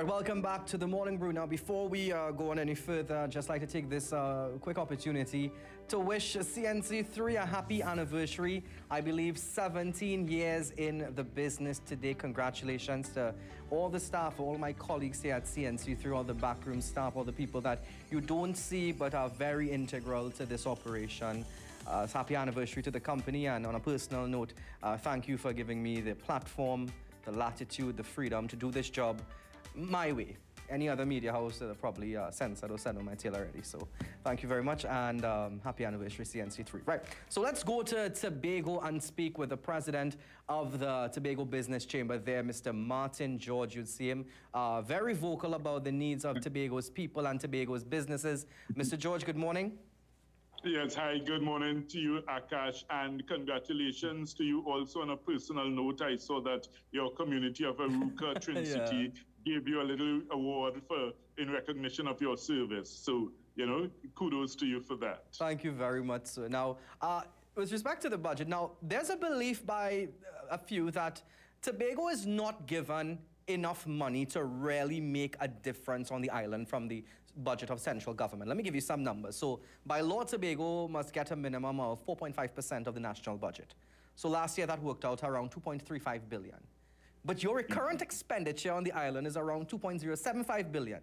right, welcome back to the Morning Brew. Now, before we go on any further, I'd just like to take this quick opportunity to wish CNC3 a happy anniversary. I believe 17 years in the business today. Congratulations to all the staff, all my colleagues here at CNC3, all the backroom staff, all the people that you don't see but are very integral to this operation. Happy anniversary to the company, and on a personal note, thank you for giving me the platform, the latitude, the freedom to do this job my way. Any other media house probably censored or sent on my tail already. So thank you very much, and happy anniversary, CNC3. Right, so let's go to Tobago and speak with the president of the Tobago Business Chamber there, Mr. Martin George. You'd see him very vocal about the needs of Tobago's people and Tobago's businesses. Mr. George, good morning. Yes, hi, good morning to you, Akash, and congratulations to you also. On a personal note, I saw that your community of Aruka, Trinity, gave you a little award in recognition of your service. So, you know, kudos to you for that. Thank you very much, sir. Now, with respect to the budget, now, there's a belief by a few that Tobago is not given enough money to really make a difference on the island from the budget of central government. Let me give you some numbers. So by law, Tobago must get a minimum of 4.5% of the national budget. So last year that worked out around 2.35 billion. But your recurrent expenditure on the island is around 2.075 billion.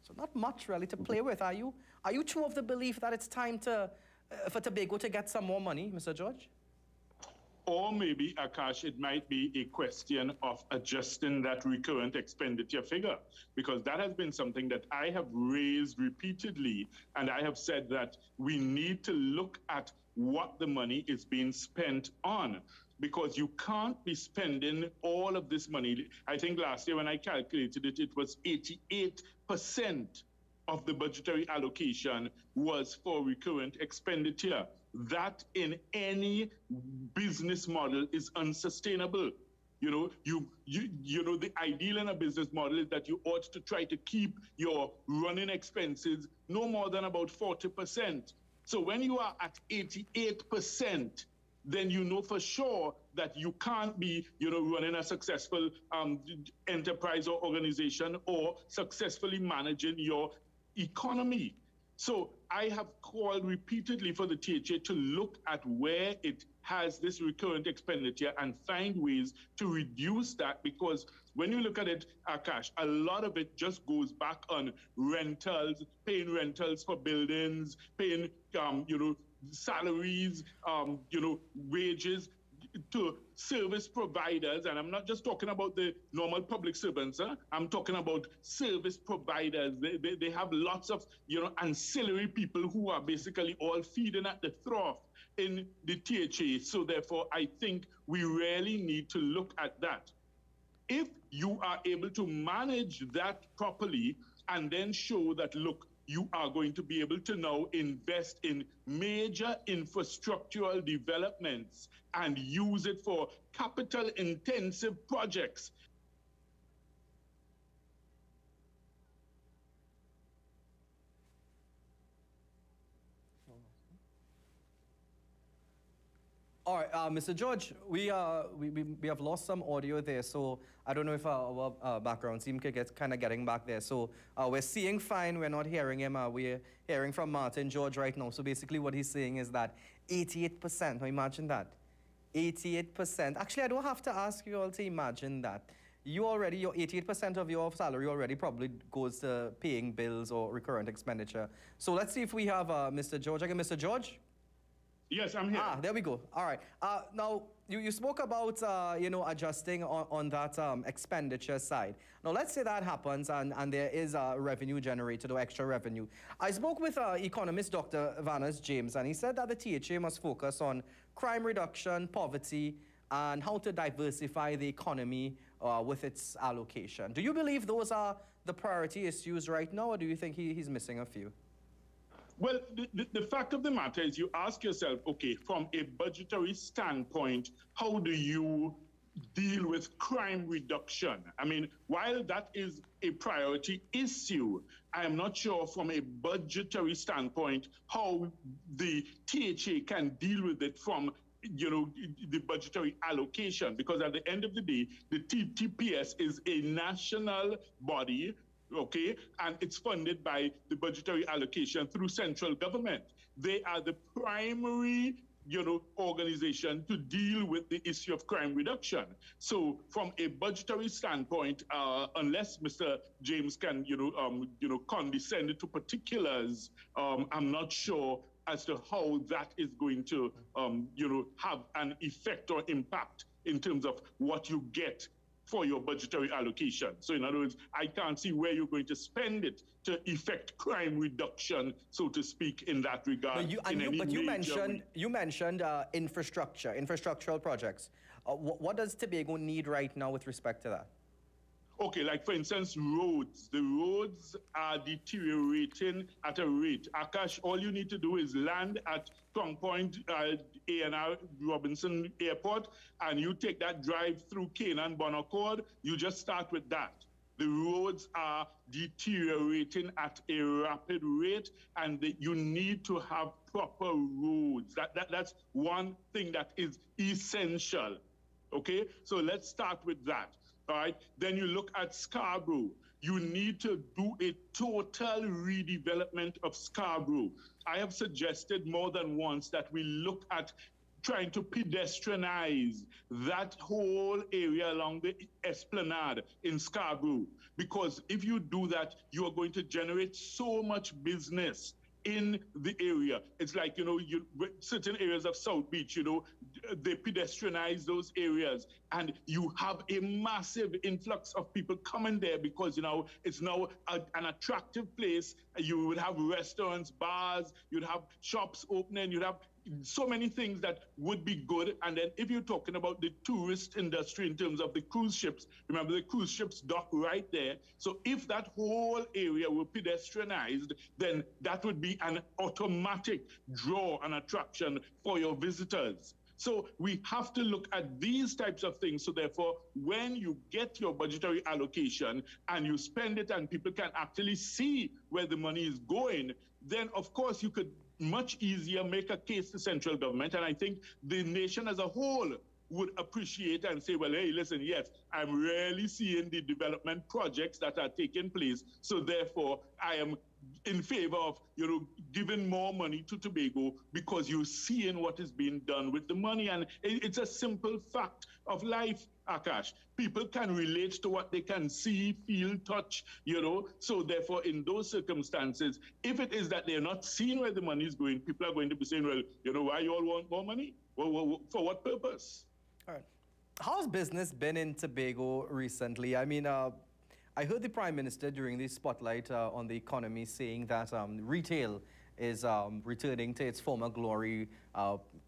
So not much really to play with, are you? Are you true of the belief that it's time to, for Tobago to get some more money, Mr. George? Or maybe, Akash, it might be a question of adjusting that recurrent expenditure figure, because that has been something that I have raised repeatedly, and I have said that we need to look at what the money is being spent on, because you can't be spending all of this money. I think last year when I calculated it, it was 88% of the budgetary allocation was for recurrent expenditure. That in any business model is unsustainable. You know, you know, the ideal in a business model is that you ought to try to keep your running expenses no more than about 40%. So when you are at 88%, then you know for sure that you can't be, you know, running a successful enterprise or organization or successfully managing your economy. So I have called repeatedly for the THA to look at where it has this recurrent expenditure and find ways to reduce that, because when you look at it, Akash, a lot of it just goes back on rentals, paying rentals for buildings, paying, you know, salaries, you know, wages to service providers. And I'm not just talking about the normal public servants. I'm talking about service providers. They have lots of, you know, ancillary people who are basically all feeding at the trough in the THA. So therefore, I think we really need to look at that. If you are able to manage that properly and then show that, look, you are going to be able to now invest in major infrastructural developments and use it for capital-intensive projects. All right, Mr. George, we have lost some audio there, so I don't know if our background team could get kind of getting back there. So we're seeing fine, we're not hearing him. We're hearing from Martin George right now. So basically what he's saying is that 88%, imagine that, 88%. Actually, I don't have to ask you all to imagine that. You already, your 88% of your salary already probably goes to paying bills or recurrent expenditure. So let's see if we have Mr. George. Again, Mr. George? Yes, I'm here. There we go. All right. Now, you spoke about, you know, adjusting on that expenditure side. Now, let's say that happens and there is revenue generated or extra revenue. I spoke with economist Dr. Vanus James, and he said that the THA must focus on crime reduction, poverty, and how to diversify the economy with its allocation. Do you believe those are the priority issues right now, or do you think he's missing a few? Well, the fact of the matter is you ask yourself, okay, from a budgetary standpoint, how do you deal with crime reduction? I mean, while that is a priority issue, I am not sure from a budgetary standpoint how the THA can deal with it from the budgetary allocation, because at the end of the day, the TTPS is a national body, okay, and it's funded by the budgetary allocation through central government. They are the primary organization to deal with the issue of crime reduction. So from a budgetary standpoint, unless Mr. James can, condescend to particulars, I'm not sure as to how that is going to, have an effect or impact in terms of what you get for your budgetary allocation. So in other words, I can't see where you're going to spend it to effect crime reduction, so to speak, in that regard. You mentioned infrastructural projects. What does Tobago need right now with respect to that? Okay, like for instance, roads. The roads are deteriorating at a rate. Akash, all you need to do is land at Crown Point A&R Robinson Airport, and you take that drive through Canaan Bonaccord. You just start with that. The roads are deteriorating at a rapid rate, and you need to have proper roads. That's one thing that is essential. Okay, so let's start with that. All right, then you look at Scarborough. You need to do a total redevelopment of Scarborough. I have suggested more than once that we look at trying to pedestrianize that whole area along the esplanade in Scarborough, because if you do that, you are going to generate so much business in the area. It's like, certain areas of South Beach, they pedestrianize those areas, and you have a massive influx of people coming there because, it's now an attractive place. You would have restaurants, bars, you'd have shops opening, you'd have so many things that would be good. And then if you're talking about the tourist industry in terms of the cruise ships, remember the cruise ships dock right there. So if that whole area were pedestrianized, then that would be an automatic draw and attraction for your visitors. So we have to look at these types of things. So therefore, when you get your budgetary allocation and you spend it and people can actually see where the money is going, then of course you could much easier make a case to central government. And I think the nation as a whole would appreciate and say, well, hey, listen, yes, I'm really seeing the development projects that are taking place. So therefore, I am in favor of, giving more money to Tobago because you're seeing what is being done with the money. And it's a simple fact of life, Akash. People can relate to what they can see, feel, touch, So therefore, in those circumstances, if it is that they're not seeing where the money is going, people are going to be saying, well, why you all want more money? Well, for what purpose? All right. How's business been in Tobago recently? I mean, I heard the Prime Minister during the spotlight on the economy saying that retail is returning to its former glory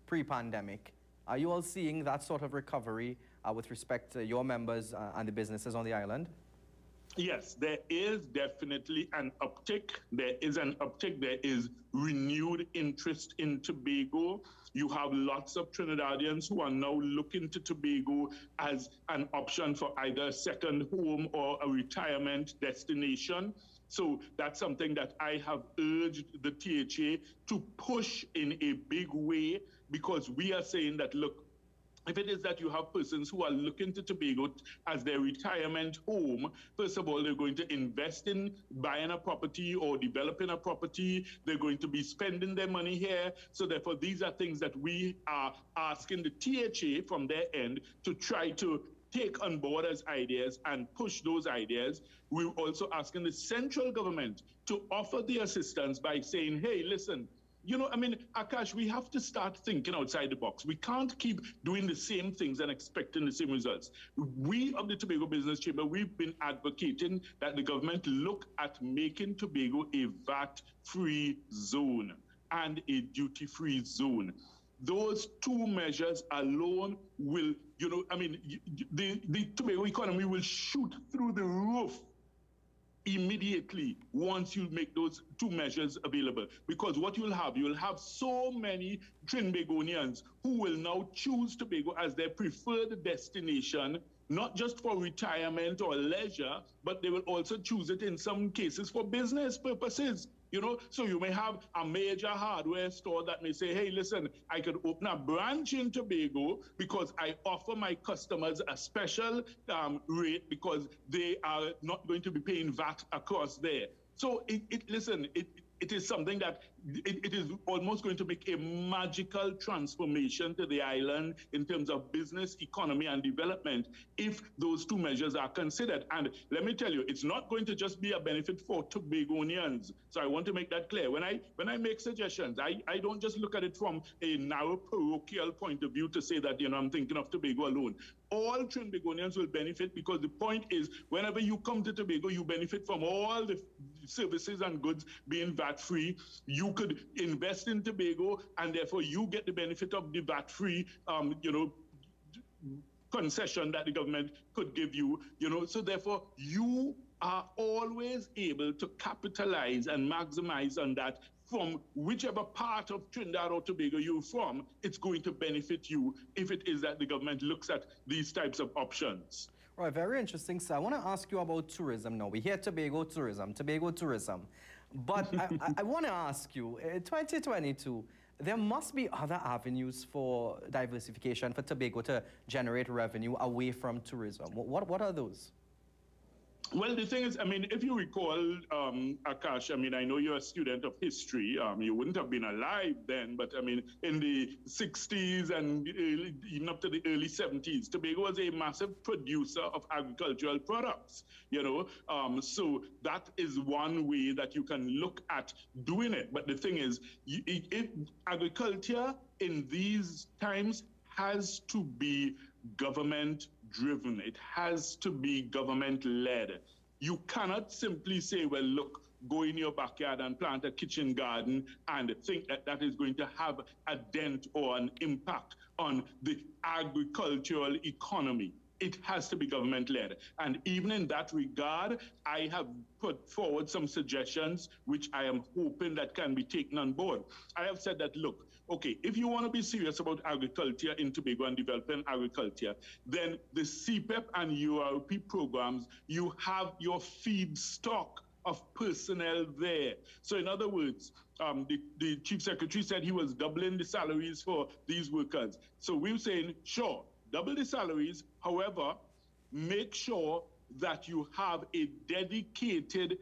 pre-pandemic. Are you all seeing that sort of recovery with respect to your members and the businesses on the island? Yes, there is definitely an uptick. There is an uptick. There is renewed interest in Tobago. You have lots of Trinidadians who are now looking to Tobago as an option for either a second home or a retirement destination. So that's something that I have urged the THA to push in a big way, because we are saying that, look, if it is that you have persons who are looking to Tobago as their retirement home, first of all, they're going to invest in buying a property or developing a property. They're going to be spending their money here. So therefore, these are things that we are asking the THA from their end to try to take on board as ideas and push those ideas. We're also asking the central government to offer the assistance by saying, hey, listen, Akash, we have to start thinking outside the box. We can't keep doing the same things and expecting the same results. We of the Tobago Business Chamber, we've been advocating that the government look at making Tobago a VAT-free zone and a duty-free zone. Those two measures alone will, the Tobago economy will shoot through the roof immediately once you make those two measures available. Because what you'll have so many Trinbagonians who will now choose Tobago as their preferred destination, not just for retirement or leisure, but they will also choose it in some cases for business purposes. You know, so you may have a major hardware store that may say, hey, listen, I could open a branch in Tobago because I offer my customers a special rate because they are not going to be paying VAT across there. So listen, it is something that it is almost going to make a magical transformation to the island in terms of business, economy, and development if those two measures are considered. And let me tell you, it's not going to just be a benefit for Tobagonians. So I want to make that clear. When I make suggestions, I don't just look at it from a narrow parochial point of view to say that, you know, I'm thinking of Tobago alone. All Trinbagonians will benefit because the point is, whenever you come to Tobago, you benefit from all the services and goods being VAT-free. You could invest in Tobago, and therefore you get the benefit of the VAT-free, you know, concession that the government could give you, you know. So therefore, you are always able to capitalize and maximize on that from whichever part of Trinidad or Tobago you're from. It's going to benefit you if it is that the government looks at these types of options. Right, very interesting. So I want to ask you about tourism now. We hear Tobago tourism. But I want to ask you, 2022, there must be other avenues for diversification for Tobago to generate revenue away from tourism. What are those? Well, the thing is, I mean, if you recall, Akash, I mean, I know you're a student of history. You wouldn't have been alive then, but I mean, in the 60s and even up to the early 70s, Tobago was a massive producer of agricultural products, you know. So that is one way that you can look at doing it. But the thing is, agriculture in these times has to be government driven. It has to be government led. You cannot simply say, well, look, go in your backyard and plant a kitchen garden and think that that is going to have a dent or an impact on the agricultural economy. It has to be government led. And even in that regard, I have put forward some suggestions which I am hoping that can be taken on board. I have said that, look, okay, if you want to be serious about agriculture in Tobago and developing agriculture, then the CPEP and URP programs, you have your feedstock of personnel there. So in other words, the chief secretary said he was doubling the salaries for these workers. So we were saying, sure, double the salaries. However, make sure that you have a dedicated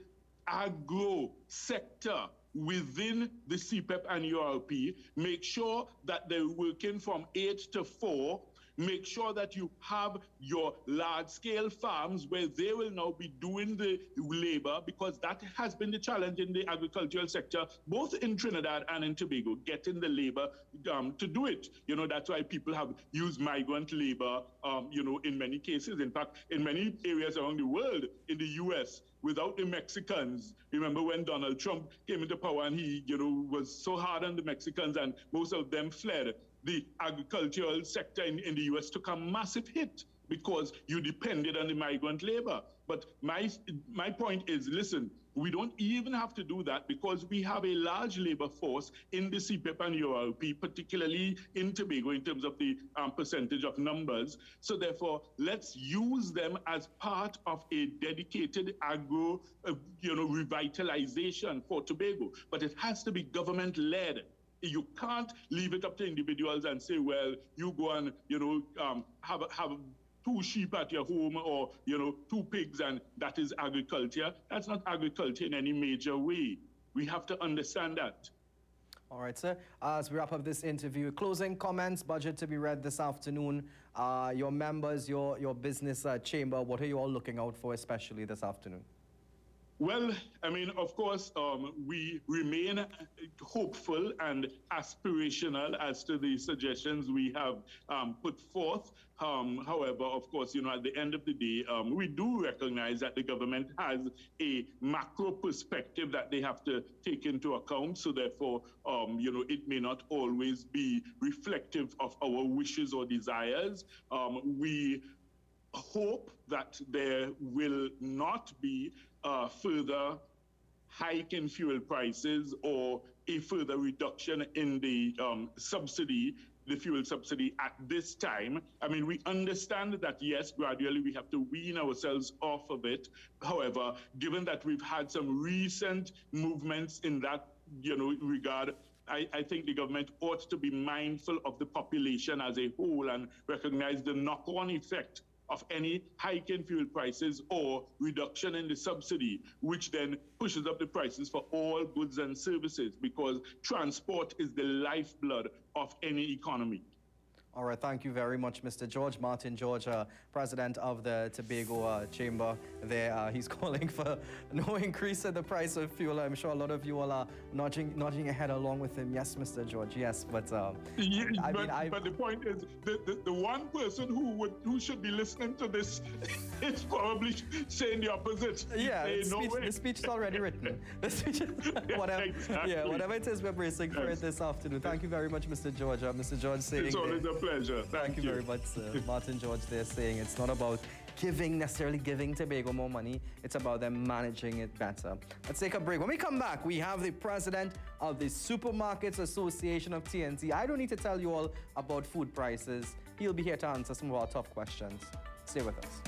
agro sector within the CPEP and URP. Make sure that they're working from 8 to 4. Make sure that you have your large-scale farms where they will now be doing the labor, because that has been the challenge in the agricultural sector, both in Trinidad and in Tobago, getting the labor to do it. You know, that's why people have used migrant labor, you know, in many cases. In fact, in many areas around the world, in the US, without the Mexicans. Remember when Donald Trump came into power and he, you know, was so hard on the Mexicans and most of them fled. The agricultural sector in the US took a massive hit because you depended on the migrant labor. But my point is, listen, we don't even have to do that because we have a large labor force in the CPEP and URP, particularly in Tobago in terms of the percentage of numbers. So therefore, let's use them as part of a dedicated agro, you know, revitalization for Tobago. But it has to be government-led. You can't leave it up to individuals and say, well, you go and, you know, have 2 sheep at your home or, you know, 2 pigs, and that is agriculture. That's not agriculture in any major way. We have to understand that. All right, sir. As we wrap up this interview, closing comments, budget to be read this afternoon. Your members, your business chamber, what are you all looking out for, especially this afternoon? Well, I mean, of course, we remain hopeful and aspirational as to the suggestions we have put forth. However, of course, you know, at the end of the day, we do recognize that the government has a macro perspective that they have to take into account. So therefore, you know, it may not always be reflective of our wishes or desires. We hope that there will not be further hike in fuel prices or a further reduction in the subsidy the fuel subsidy at this time. I mean, we understand that, yes, gradually we have to wean ourselves off of it. However, given that we've had some recent movements in that, regard, I think the government ought to be mindful of the population as a whole and recognize the knock-on effect of any hike in fuel prices or reduction in the subsidy, which then pushes up the prices for all goods and services, because transport is the lifeblood of any economy. All right, thank you very much, Mr. George. Martin George, president of the Tobago Chamber there. He's calling for no increase in the price of fuel. I'm sure a lot of you all are nodding ahead along with him. Yes, Mr. George, yes. But but the point is, the one person who should be listening to this is probably saying the opposite. Yeah, the speech is already written. The speech, whatever, exactly. Yeah, whatever it is, we're bracing for it this afternoon. Thank you very much, Mr. George. Mr. George saying... It's always a pleasure. Thank you very much, sir. Martin George there saying it's not about necessarily giving Tobago more money. It's about them managing it better. Let's take a break. When we come back, we have the president of the Supermarkets Association of TNT. I don't need to tell you all about food prices. He'll be here to answer some of our tough questions. Stay with us.